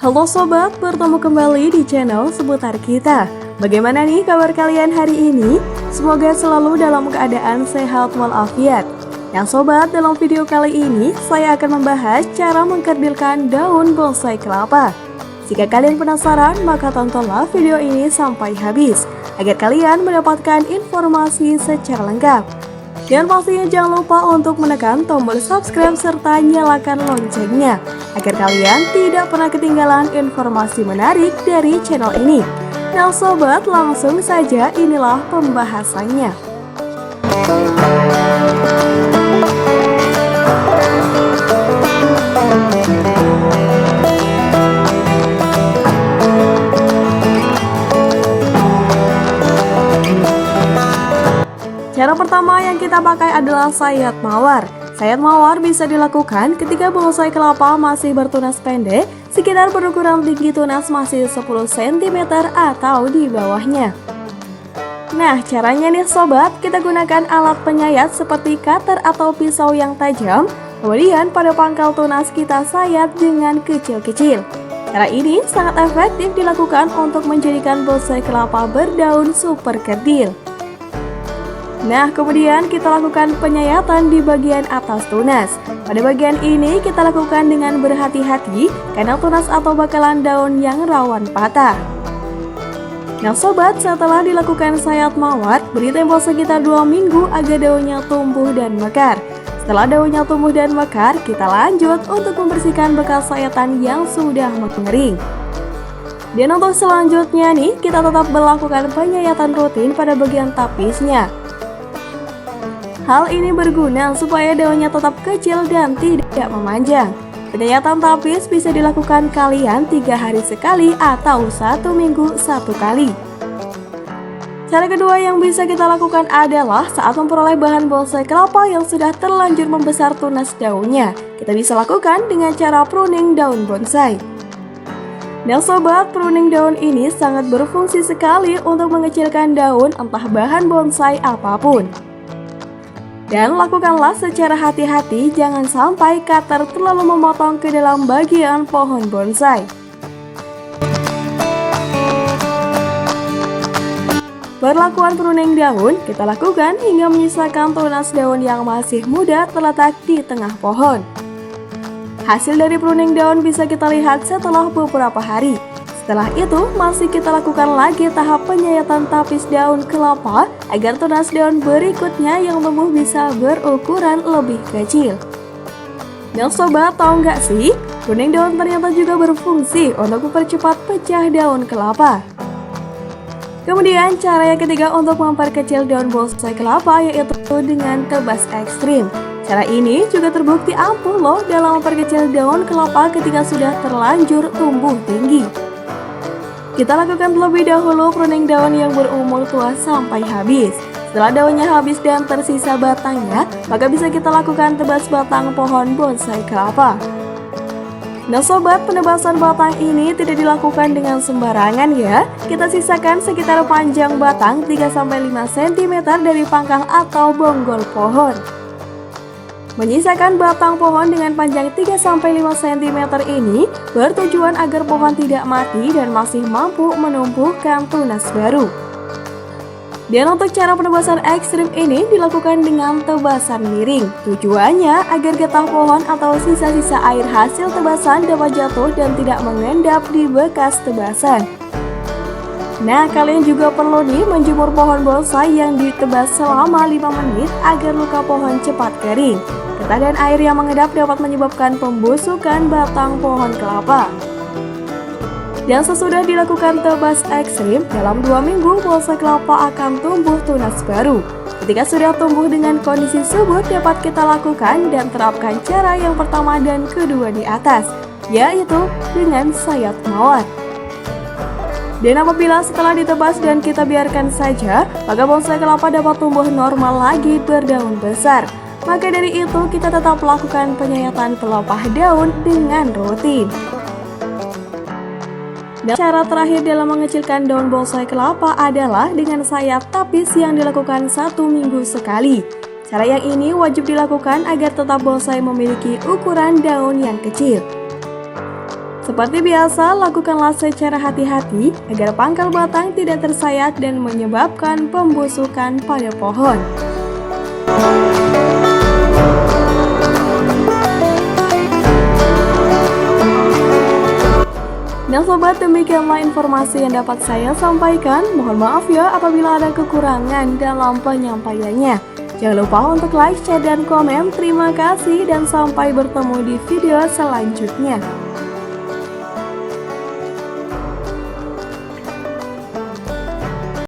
Halo sobat, bertemu kembali di channel seputar kita. Bagaimana nih kabar kalian hari ini? Semoga selalu dalam keadaan sehat walafiat. Yang sobat, dalam video kali ini saya akan membahas cara mengkerdilkan daun bonsai kelapa. Jika kalian penasaran, maka tontonlah video ini sampai habis agar kalian mendapatkan informasi secara lengkap. Dan pastinya jangan lupa untuk menekan tombol subscribe serta nyalakan loncengnya agar kalian tidak pernah ketinggalan informasi menarik dari channel ini. Nah sobat, langsung saja inilah pembahasannya. Cara pertama yang kita pakai adalah sayat mawar. Sayat mawar bisa dilakukan ketika bonsai kelapa masih bertunas pendek, sekitar berukuran tinggi tunas masih 10 cm atau di bawahnya. Nah, caranya nih sobat, kita gunakan alat penyayat seperti cutter atau pisau yang tajam, kemudian pada pangkal tunas kita sayat dengan kecil-kecil. Cara ini sangat efektif dilakukan untuk menjadikan bonsai kelapa berdaun super kerdil. Nah, kemudian kita lakukan penyayatan di bagian atas tunas. Pada bagian ini kita lakukan dengan berhati-hati karena tunas atau bakalan daun yang rawan patah. Nah sobat, setelah dilakukan sayat mawar, beri tempo sekitar 2 minggu agar daunnya tumbuh dan mekar. Setelah daunnya tumbuh dan mekar, kita lanjut untuk membersihkan bekas sayatan yang sudah mengering. Dan untuk selanjutnya nih, kita tetap melakukan penyayatan rutin pada bagian tapisnya. Hal ini berguna supaya daunnya tetap kecil dan tidak memanjang. Penyayatan tapis bisa dilakukan kalian 3 hari sekali atau 1 minggu 1 kali. Cara kedua yang bisa kita lakukan adalah saat memperoleh bahan bonsai kelapa yang sudah terlanjur membesar tunas daunnya. Kita bisa lakukan dengan cara pruning daun bonsai. Nah sobat, pruning daun ini sangat berfungsi sekali untuk mengecilkan daun entah bahan bonsai apapun. Dan lakukanlah secara hati-hati, jangan sampai cutter terlalu memotong ke dalam bagian pohon bonsai. Perlakuan pruning daun kita lakukan hingga menyisakan tunas daun yang masih muda terletak di tengah pohon. Hasil dari pruning daun bisa kita lihat setelah beberapa hari. Setelah itu, masih kita lakukan lagi tahap penyayatan tapis daun kelapa agar tunas daun berikutnya yang tumbuh bisa berukuran lebih kecil. Dan sobat, tahu nggak sih? Pruning daun ternyata juga berfungsi untuk mempercepat pecah daun kelapa. Kemudian, cara yang ketiga untuk memperkecil daun bonsai kelapa yaitu dengan tebas ekstrim. Cara ini juga terbukti ampuh loh dalam memperkecil daun kelapa ketika sudah terlanjur tumbuh tinggi. Kita lakukan terlebih dahulu pruning daun yang berumur tua sampai habis. Setelah daunnya habis dan tersisa batangnya, maka bisa kita lakukan tebas batang pohon bonsai kelapa. Nah sobat, penebasan batang ini tidak dilakukan dengan sembarangan ya. Kita sisakan sekitar panjang batang 3-5 cm dari pangkal atau bonggol pohon. Menyisakan batang pohon dengan panjang 3-5 cm ini bertujuan agar pohon tidak mati dan masih mampu menumbuhkan tunas baru. Dan untuk cara penebasan ekstrim ini dilakukan dengan tebasan miring. Tujuannya agar getah pohon atau sisa-sisa air hasil tebasan dapat jatuh dan tidak mengendap di bekas tebasan. Nah, kalian juga perlu nih menjemur pohon bonsai yang ditebas selama 5 menit agar luka pohon cepat kering. Getah dan air yang mengendap dapat menyebabkan pembusukan batang pohon kelapa. Dan sesudah dilakukan tebas ekstrim, dalam 2 minggu bonsai kelapa akan tumbuh tunas baru. Ketika sudah tumbuh dengan kondisi subur, dapat kita lakukan dan terapkan cara yang pertama dan kedua di atas, yaitu dengan sayat mawar. Dan apabila setelah ditebas dan kita biarkan saja, maka bonsai kelapa dapat tumbuh normal lagi berdaun besar. Maka dari itu kita tetap lakukan penyayatan pelepah daun dengan rutin. Dan cara terakhir dalam mengecilkan daun bonsai kelapa adalah dengan sayat tapis yang dilakukan 1 minggu sekali. Cara yang ini wajib dilakukan agar tetap bonsai memiliki ukuran daun yang kecil. Seperti biasa, lakukanlah secara hati-hati agar pangkal batang tidak tersayat dan menyebabkan pembusukan pada pohon. Nah sobat, demikianlah informasi yang dapat saya sampaikan. Mohon maaf ya apabila ada kekurangan dalam penyampaiannya. Jangan lupa untuk like, share, dan komen. Terima kasih dan sampai bertemu di video selanjutnya.